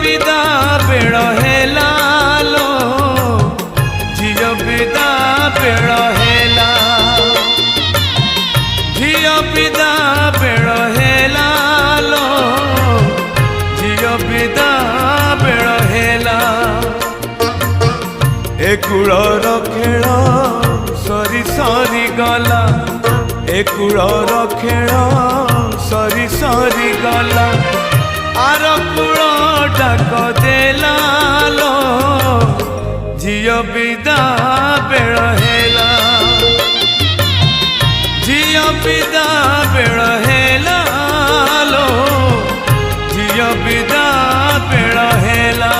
विदा बेड़ हेला लो झियो विदा बेड़ हेला झियो विदा बेड़ हेला लो झियो विदा बेड़ हेला ए कूलर खेल सरी सरी गला ए कूलर खेल सरी सरी गला आर कूल डाक देला लो झियो विदा बेड़ हेला झियो विदा बेड़ हेला लो झियो विदा बेड़ हेला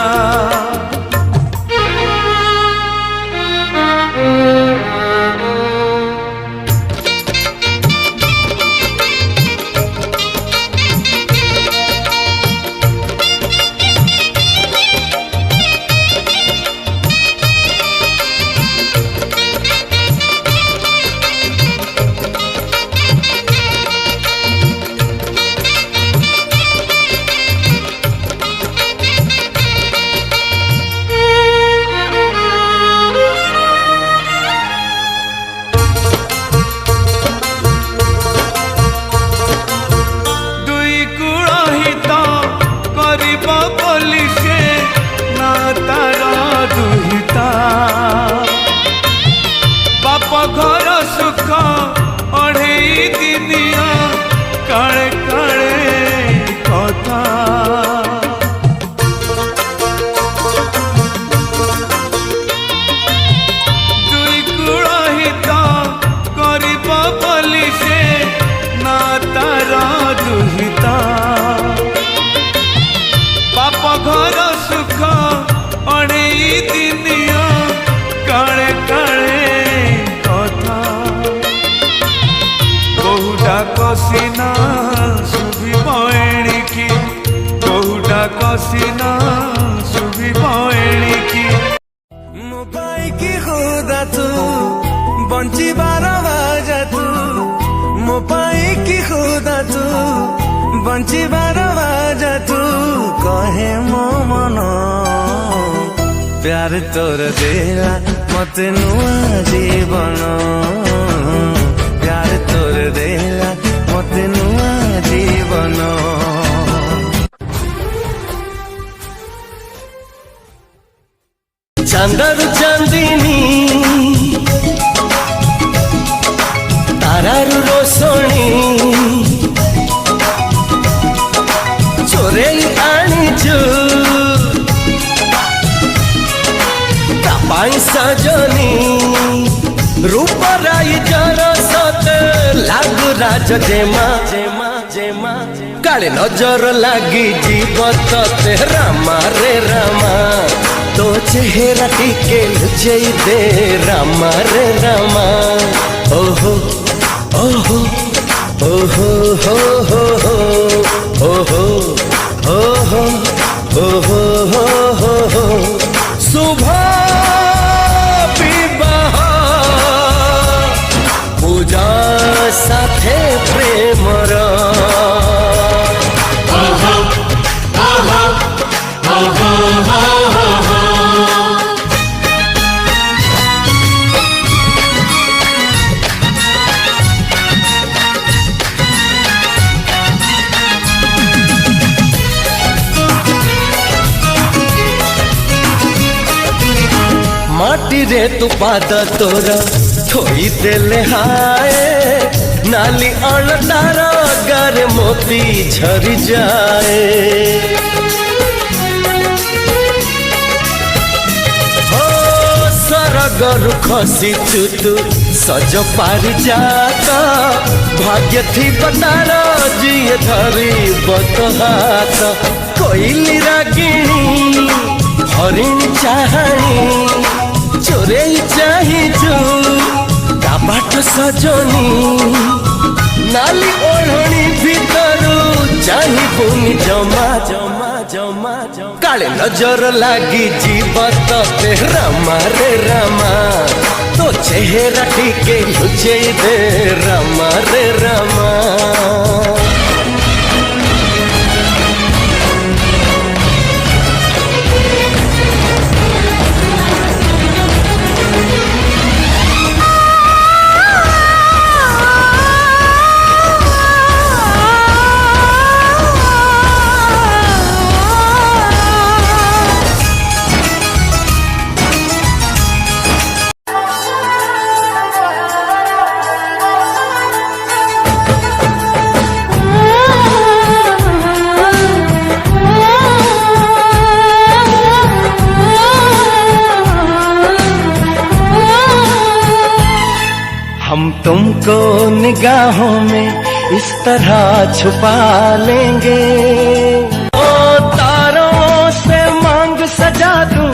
बाप घर सुख अढ़ई दिनिया काले काले कथा दुई कूल हित करिब बोली से ना तार दुहिता बाप घर सुख अढ़ई दिनिया काले काले कथा बहुटा कसिना सुभी एणिकी बहुटा कसिना सुभी एणिकी मो पाई की खुदा तू बंचिबार बाजा तू मो पाई की खुदा तू बंचिबार बाजा तू कहे मो मन प्यार तोर देला मत नुआ जीवन प्यार तोर देला मत नुआ जीवन चांदर चांदिनी तारार रोशनी चोरे आनीचु सजनी रूप राई जर सत लागू राज जेमा जेमा जेमा काले नजर लागी जीव ते रामा रे रामा तो चेहरा टिके लुचई दे रामा रे रामा ओहो ओहो ओहो हो हो हो ओहो ओहो ओहो हो हो सुबह पूजा साथे प्रेमर माटी रे तू पाद तोर थोई देले हाय नाली अणतार गार मोती झरी जाए हो सरगरु खसी तू सज पारी जाता भाग्य थी बतार जिए धरी बत हाथ कोइली रागिणी हरिण चाहणी चोरे चाहिजु काबाट सजनी नाली ओढ़णी भीतरू चाहिबुनी जमा जमा जमा काले नजर लागी जीवत ते रामा रे रामा तो चेहरा टिके लुचे दे रामा रे रामा निगाहों में इस तरह छुपा लेंगे। ओ तारों से मांग सजा दूं,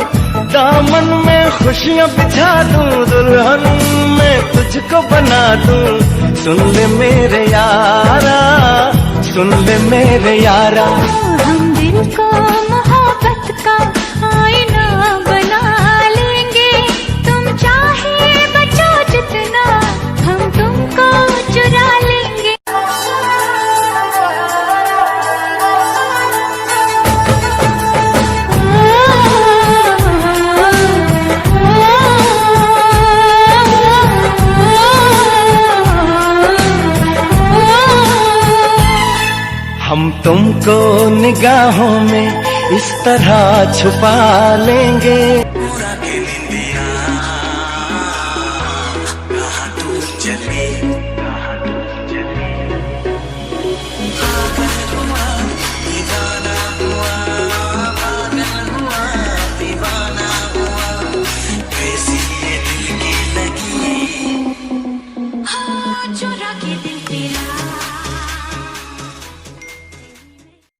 दामन में खुशियां बिछा दूं, दुल्हन में तुझको बना दूं। सुन ले मेरे यारा, सुन ले मेरे यारा, हम दिल को मोहब्बत का आईना बना लेंगे। तुम चाहे बचो जितना, हम तुमको चुरा लेंगे। हम तुमको निगाहों में इस तरह छुपा लेंगे। उड़ा के निंदिया